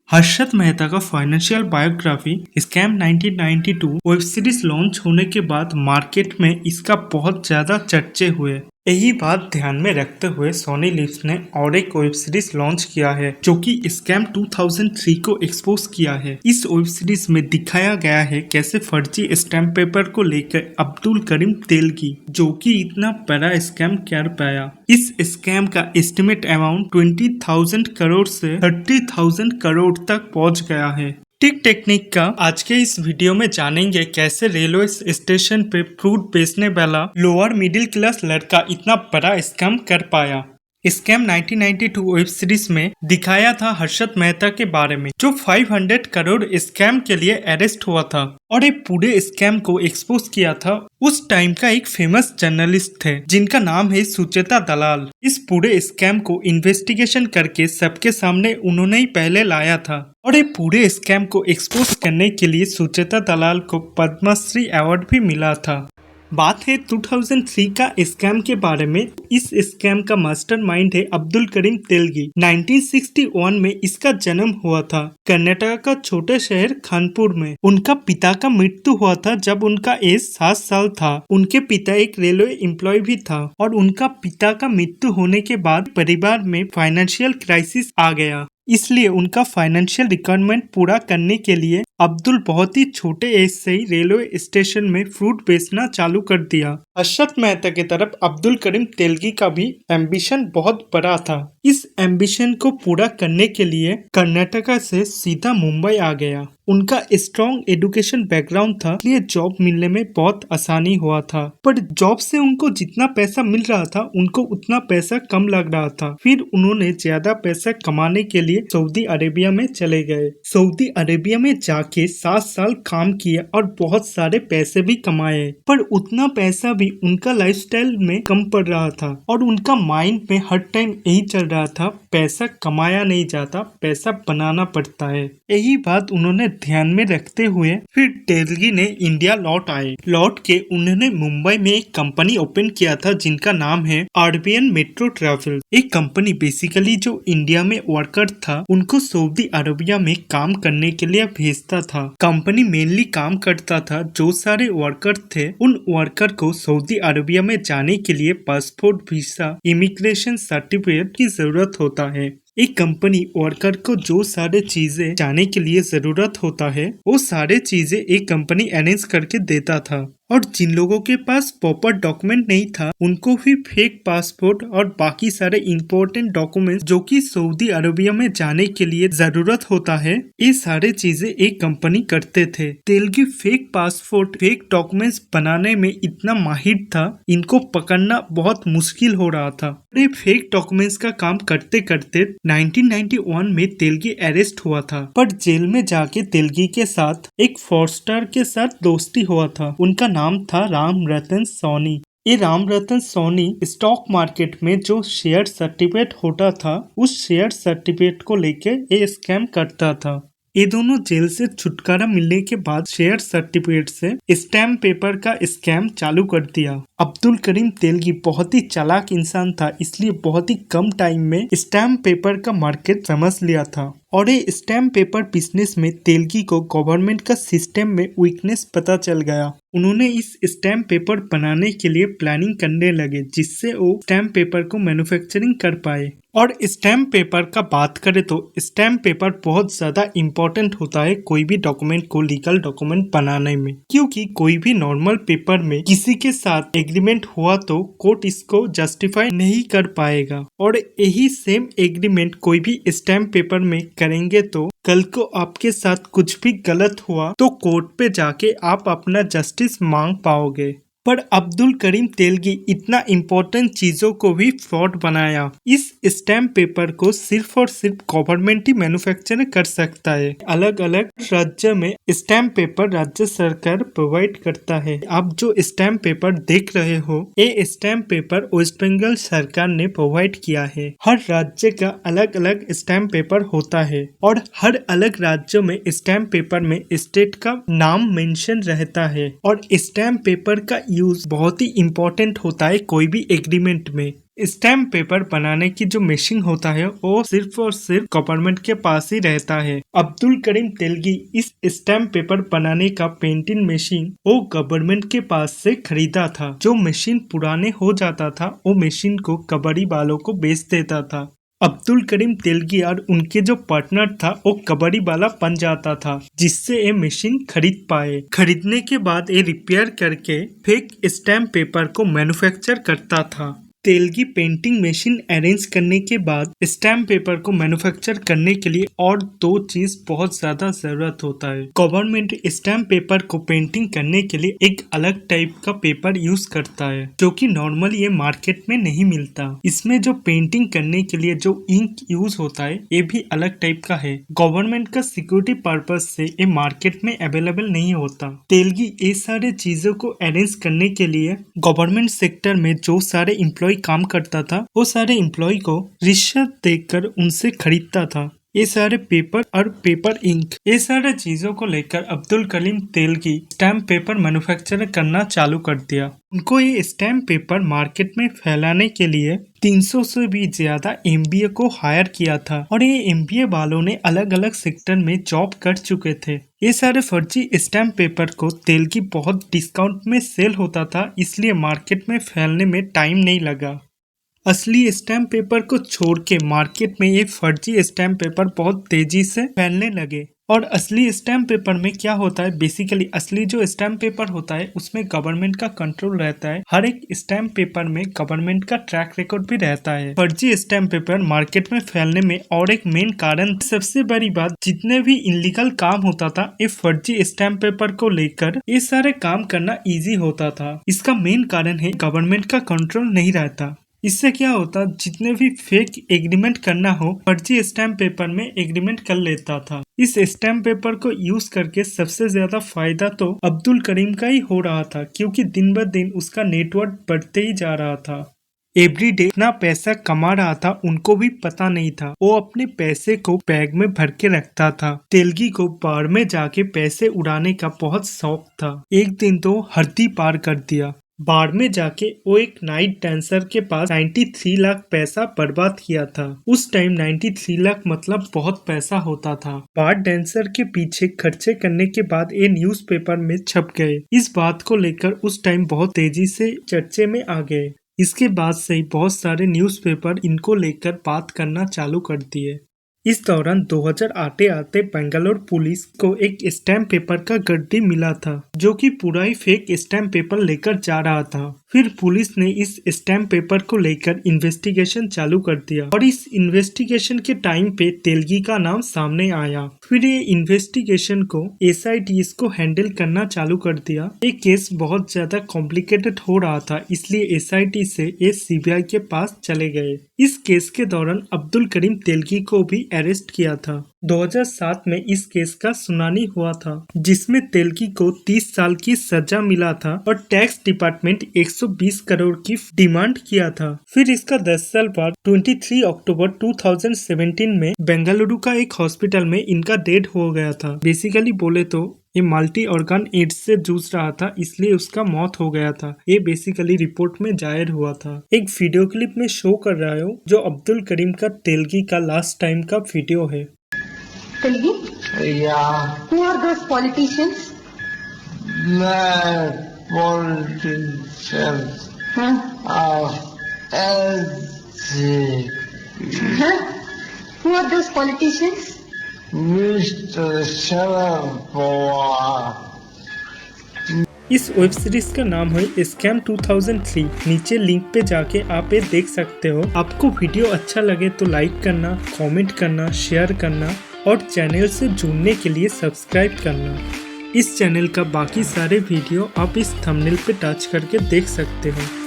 हर्षद मेहता का financial biography scam 1992 web series launch होने के बाद मार्केट में इसका बहुत ज्यादा चर्चे हुए। यही बात ध्यान में रखते हुए सोनी लिव्स ने और एक वेब सीरीज लॉन्च किया है जो कि स्कैम 2003 को एक्सपोज किया है। इस वेब सीरीज में दिखाया गया है कैसे फर्जी स्टैम्प पेपर को लेकर अब्दुल करीम तेलगी जो कि इतना बड़ा स्कैम कर पाया। इस स्कैम का एस्टिमेट अमाउंट 20,000 करोड़ से 30,000 करोड़ तक पहुंच गया है। टिक टेक्निक का आज के इस वीडियो में जानेंगे कैसे रेलवे स्टेशन पे फ्रूट बेचने वाला लोअर मिडिल क्लास लड़का इतना बड़ा स्कैम कर पाया। स्कैम 1992 वेब सीरीज में दिखाया था हर्षद मेहता के बारे में जो 500 करोड़ स्कैम के लिए अरेस्ट हुआ था और ये पूरे स्कैम को एक्सपोज किया था उस टाइम का एक फेमस जर्नलिस्ट थे जिनका नाम है सुचेता दलाल। इस पूरे स्कैम को इन्वेस्टिगेशन करके सबके सामने उन्होंने ही पहले लाया था और ये पूरे स्कैम को एक्सपोज करने के लिए सुचेता दलाल को पद्मश्री अवार्ड भी मिला था। बात है 2003 का स्कैम के बारे में। इस स्कैम का मास्टरमाइंड है अब्दुल करीम तेलगी। 1961 में इसका जन्म हुआ था कर्नाटक का छोटे शहर कानपुर में। उनका पिता का मृत्यु हुआ था जब उनका एज 7 साल था। उनके पिता एक रेलवे एम्प्लॉय भी था और उनका पिता का मृत्यु होने के बाद परिवार में फाइनेंशियल क्राइसिस आ गया, इसलिए उनका फाइनेंशियल रिक्वायरमेंट पूरा करने के लिए अब्दुल बहुत ही छोटे एज से ही रेलवे स्टेशन में फ्रूट बेचना चालू कर दिया। हर्षद मेहता की तरफ अब्दुल करीम तेलगी का भी एम्बिशन बहुत बड़ा था। इस एम्बिशन को पूरा करने के लिए कर्नाटक से सीधा मुंबई आ गया। उनका स्ट्रॉन्ग एजुकेशन बैकग्राउंड था, इसलिए जॉब मिलने में बहुत आसानी हुआ था, पर जॉब से उनको जितना पैसा मिल रहा था उनको उतना पैसा कम लग रहा था। फिर उन्होंने ज्यादा पैसा कमाने के लिए सऊदी अरेबिया में चले गए। सऊदी अरेबिया में जाके 7 साल काम किया और बहुत सारे पैसे भी कमाए, पर उतना पैसा भी उनका लाइफस्टाइल में कम पड़ रहा था और उनका माइंड में हर टाइम यही चल रहा था, पैसा कमाया नहीं जाता, पैसा बनाना पड़ता है। यही बात उन्होंने ध्यान में रखते हुए फिर तेलगी ने इंडिया लौट के उन्होंने मुंबई में एक कंपनी ओपन किया था जिनका नाम है आरबीएन मेट्रो ट्रैवल। एक कंपनी बेसिकली जो इंडिया में वर्कर था उनको सऊदी अरेबिया में काम करने के लिए भेजता था। कंपनी मेनली काम करता था जो सारे वर्कर थे उन वर्कर को सऊदी अरेबिया में जाने के लिए पासपोर्ट, वीजा, इमिग्रेशन सर्टिफिकेट की जरूरत होता है। एक कंपनी वर्कर को जो सारे चीजें जाने के लिए जरूरत होता है वो सारे चीजें एक कंपनी अरेंज करके देता था और जिन लोगों के पास प्रॉपर डॉक्यूमेंट नहीं था उनको भी फेक पासपोर्ट और बाकी सारे इम्पोर्टेंट डॉक्यूमेंट जो कि सऊदी अरेबिया में जाने के लिए जरूरत होता है, ये सारे चीजें एक कंपनी करते थे। Telgi fake passport, fake documents बनाने में इतना माहिर था, इनको पकड़ना बहुत मुश्किल हो रहा था। ये फेक डॉक्यूमेंट्स का काम करते करते 1991 में तेलगी अरेस्ट हुआ था, पर जेल में जाके तेलगी के साथ एक फॉरस्टर के साथ दोस्ती हुआ था। उनका नाम था राम रतन सोनी। ये राम रतन सोनी स्टॉक मार्केट में जो शेयर सर्टिफिकेट होता था उस शेयर सर्टिफिकेट को लेके ये स्कैम करता था। ये दोनों जेल से छुटकारा मिलने के बाद शेयर सर्टिफिकेट से स्टैम्प पेपर का स्कैम चालू कर दिया। अब्दुल करीम तेलगी बहुत ही चालाक इंसान था, इसलिए बहुत ही कम टाइम में स्टैम्प पेपर का मार्केट समझ लिया था और ये स्टैम्प पेपर बिजनेस में तेलगी को गवर्नमेंट का सिस्टम में वीकनेस पता चल गया। उन्होंने इस स्टैम्प पेपर बनाने के लिए प्लानिंग करने लगे जिससे वो स्टैम्प पेपर को मैन्युफैक्चरिंग कर पाए। और स्टैम्प पेपर का बात करें तो स्टैम्प पेपर बहुत ज्यादा इम्पोर्टेंट होता है कोई भी डॉक्यूमेंट को लीगल डॉक्यूमेंट बनाने में, क्योंकि कोई भी नॉर्मल पेपर में किसी के साथ एग्रीमेंट हुआ तो कोर्ट इसको जस्टिफाई नहीं कर पाएगा और यही सेम एग्रीमेंट कोई भी स्टैम्प पेपर में करेंगे तो कल को आपके साथ कुछ भी गलत हुआ तो कोर्ट पे जाके आप अपना जस्टिस मांग पाओगे। पर अब्दुल करीम तेलगी इतना इम्पोर्टेंट चीजों को भी फ्रॉड बनाया। इस स्टैम्प पेपर को सिर्फ और सिर्फ गवर्नमेंट ही मैन्युफैक्चर कर सकता है। अलग अलग राज्य में स्टैम्प पेपर राज्य सरकार प्रोवाइड करता है। आप जो स्टैम्प पेपर देख रहे हो ये स्टैम्प पेपर वेस्ट बंगाल सरकार ने प्रोवाइड किया है। हर राज्य का अलग अलग स्टैम्प पेपर होता है और हर अलग राज्यों में स्टैम्प पेपर में स्टेट का नाम मेंशन रहता है और स्टैम्प पेपर का यूज बहुत ही इम्पोर्टेंट होता है कोई भी एग्रीमेंट में। स्टैम्प पेपर बनाने की जो मशीन होता है वो सिर्फ और सिर्फ गवर्नमेंट के पास ही रहता है। अब्दुल करीम तेलगी इस स्टैम्प पेपर बनाने का पेंटिंग मशीन वो गवर्नमेंट के पास से खरीदा था। जो मशीन पुराने हो जाता था वो मशीन को कबाड़ी वालों को बेच देता था। अब्दुल करीम तेलगी और उनके जो पार्टनर था वो कबाड़ी वाला बन जाता था, जिससे ये मशीन खरीद पाए। खरीदने के बाद ये रिपेयर करके फेक स्टैम्प पेपर को मैन्युफैक्चर करता था। तेलगी पेंटिंग मशीन अरेंज करने के बाद स्टैम्प पेपर को मैन्युफैक्चर करने के लिए और दो चीज बहुत ज्यादा जरूरत होता है। गवर्नमेंट स्टैम्प पेपर को पेंटिंग करने के लिए एक अलग टाइप का पेपर यूज करता है, जो कि नॉर्मल ये मार्केट में नहीं मिलता। इसमें जो पेंटिंग करने के लिए जो इंक यूज होता है ये भी अलग टाइप का है। गवर्नमेंट का सिक्योरिटी पर्पज से ये मार्केट में अवेलेबल नहीं होता। तेलगी ये सारे चीजों को अरेंज करने के लिए गवर्नमेंट सेक्टर में जो सारे एम्प्लॉय काम करता था वो सारे एम्प्लॉय को रिश्वत देकर उनसे खरीदता था। ये सारे पेपर और पेपर इंक ये सारे चीजों को लेकर Abdul Karim Telgi stamp paper manufacture करना चालू कर दिया। उनको ये स्टैम्प पेपर मार्केट में फैलाने के लिए 300 से भी ज्यादा एमबीए को हायर किया था और ये एमबीए वालों ने अलग अलग सेक्टर में जॉब कर चुके थे। ये सारे फर्जी स्टैम्प पेपर को तेलगी बहुत डिस्काउंट में सेल होता था, इसलिए मार्केट में फैलने में टाइम नहीं लगा। असली स्टैम्प पेपर को छोड़ के मार्केट में ये फर्जी स्टैम्प पेपर बहुत तेजी से फैलने लगे। और असली स्टैम्प पेपर में क्या होता है, बेसिकली असली जो स्टैम्प पेपर होता है उसमें गवर्नमेंट का कंट्रोल रहता है। हर एक स्टैम्प पेपर में गवर्नमेंट का ट्रैक रिकॉर्ड भी रहता है। फर्जी स्टैम्प पेपर मार्केट में फैलने में और एक मेन कारण, सबसे बड़ी बात, जितने भी इनलीगल काम होता था ये फर्जी स्टैम्प पेपर को लेकर ये सारे काम करना इजी होता था। इसका मेन कारण है गवर्नमेंट का कंट्रोल नहीं रहता। इससे क्या होता, जितने भी फेक एग्रीमेंट करना हो फर्जी स्टैम्प पेपर में एग्रीमेंट कर लेता था। इस स्टैम्प पेपर को यूज करके सबसे ज्यादा फायदा तो अब्दुल करीम का ही हो रहा था, क्योंकि दिन ब दिन उसका नेटवर्क बढ़ते ही जा रहा था। एवरी डे इतना पैसा कमा रहा था उनको भी पता नहीं था। वो अपने पैसे को बैग में भर के रखता था। तेलगी को बार में जाके पैसे उड़ाने का बहुत शौक था। एक दिन तो हद्दी पार कर दिया। बार में जाके वो एक नाइट डांसर के पास 93 लाख पैसा बर्बाद किया था। उस टाइम 93 लाख मतलब बहुत पैसा होता था। बार डांसर के पीछे खर्चे करने के बाद ये न्यूज़पेपर में छप गए। इस बात को लेकर उस टाइम बहुत तेजी से चर्चे में आ गए। इसके बाद से ही बहुत सारे न्यूज़पेपर इनको लेकर बात करना चालू कर दिए। इस दौरान 2000 आते आते बेंगलोर पुलिस को एक स्टैम्प पेपर का गड्डी मिला था, जो कि पूरा ही फेक स्टैम्प पेपर लेकर जा रहा था। फिर पुलिस ने इस स्टैम्प पेपर को लेकर इन्वेस्टिगेशन चालू कर दिया और इस इन्वेस्टिगेशन के टाइम पे तेलगी का नाम सामने आया। फिर ये इन्वेस्टिगेशन को SIT को हैंडल करना चालू कर दिया। ये केस बहुत ज्यादा कॉम्प्लिकेटेड हो रहा था, इसलिए SIT से ये CBI के पास चले गए। इस केस के दौरान अब्दुल करीम तेलगी को भी अरेस्ट किया था। 2007 में इस केस का सुनानी हुआ था, जिसमें तेलगी को 30 साल की सजा मिला था और टैक्स डिपार्टमेंट 120 करोड़ की डिमांड किया था। फिर इसका 10 साल बाद 23 अक्टूबर 2017 में बेंगलुरु का एक हॉस्पिटल में इनका डेथ हो गया था। बेसिकली बोले तो ये मल्टी ऑर्गन एड्स से जूझ रहा था, इसलिए उसका मौत हो गया था। ये बेसिकली रिपोर्ट में जाहिर हुआ था। एक वीडियो क्लिप में शो कर रहा हूँ जो अब्दुल करीम का तेलगी का लास्ट टाइम का वीडियो है। Telgi? Yeah. Who are those politicians? My politicians Huh? are LG. Huh? Who are those politicians? Mr. Sharad Pawar. इस वेब सीरीज का नाम है स्कैम 2003। नीचे लिंक पे जाके आप ये देख सकते हो। आपको वीडियो अच्छा लगे तो लाइक करना, कमेंट करना, शेयर करना और चैनल से जुड़ने के लिए सब्सक्राइब करना। इस चैनल का बाकी सारे वीडियो आप इस थंबनेल पे टच करके देख सकते हो।